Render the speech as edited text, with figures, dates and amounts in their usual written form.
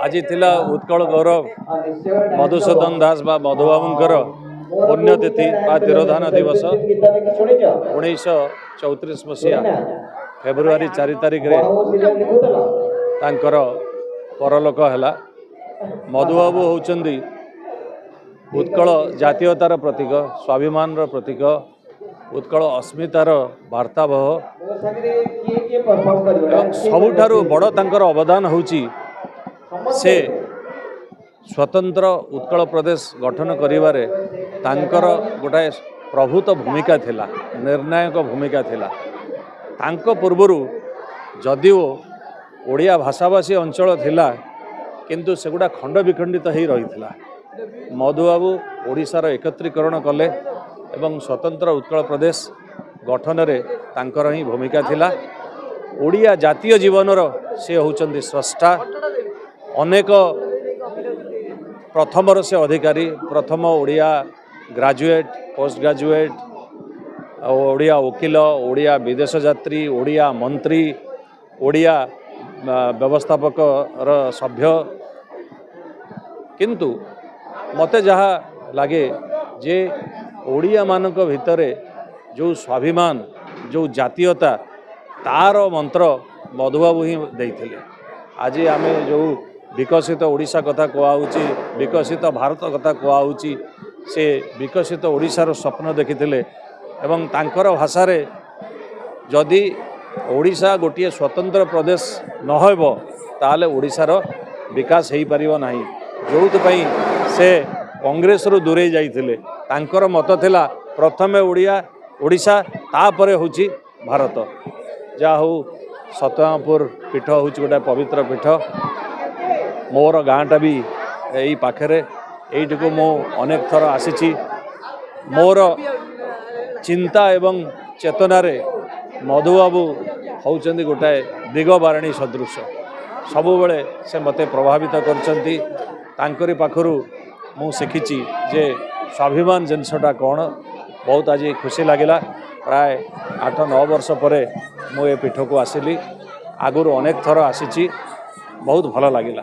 आज थिला उत्कल गौरव मधुसूदन दास बा मधुबाबूंकर पुण्यतिथि बा तिरोधान दिवस 1934 मसीहा फेब्रुआरी 4 तारिख रे तांकर परलोक है। मधुबाबू होउचंदी उत्कल जातीयतार प्रतीक, स्वाभिमान प्रतीक, उत्कल अस्मितार वार्ताबह एवं सबुठारु बड़ तांकर अवदान होउची से स्वतंत्र उत्कल प्रदेश गठन करिवारे तांकर गोटाए प्रभुत भूमिका थिला, निर्णायक भूमिका थिला। तांको पूर्वरु जदिओ ओडिया भाषाभाषी अंचल थिला किंतु सेगुड़ा खंड विखंडित हो रही थिला। मधुबाबू ओडिशार एकत्रीकरण कले एवं स्वतंत्र उत्कल प्रदेश गठन रे तांकर ही भूमिका थिला। ओडिया जातीय जीवनर से होउचंदी स्रष्टा, अनेक प्रथमर से अधिकारी, प्रथम Odia graduate, post graduate, Odia वकील, ओडिया विदेश यात्री, ओडिया मंत्री, ओडिया व्यवस्थापक सभ्य। किंतु मते जहाँ लगे जे ओडिया मानक भितरे जो स्वाभिमान, जो जातीयता तार मंत्र मधुबाबू ही देइथिले। आज आमे जो विकसित ओडिशा कथा कहउची, विकसित भारत कथा कहउची, से विकसित ओडिशार स्वप्न देखिथिले एवं तांकर भाषा रे जदि ओडिशा गोटे स्वतंत्र प्रदेश नहब ताले ओडिशार विकास हो पार ना। जो से कांग्रेस रु दूरे जाइथिले। तांकर मत थिला प्रथमे ओडिशा तापरे होची भारत। जा हो सतनापुर पीठ होची गोटे पवित्र पीठ। मोर गाँटा भी यही पाखे यही को मो अनेक थर आसी। मोर चिंता एवं चेतनारे मधुबाबू होउचंदी गोटाए दिगबारिणी सदृश। सबुबले से मते प्रभावित करचंती। तांकरी पाखरु मु शिखिची जे स्वाभिमान जिनसटा कौन। बहुत आज खुशी लगिला। प्राय 8-9 वर्ष पर मु ए पीठ को आसिली। आगुरु अनेक थर आसी, बहुत भल लगिला।